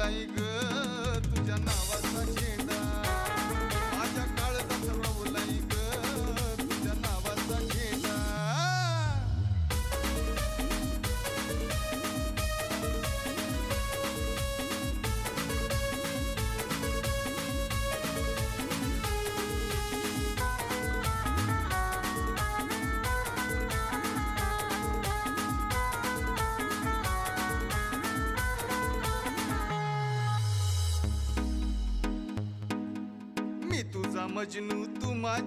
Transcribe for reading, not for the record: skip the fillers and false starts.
रोवलाय ग तुझ्या नावाचा झेंडा, माझ्या काळजात रोवलाय ग तुझ्या नावाचा झेंडा. मी तुझा मजनू तू माझी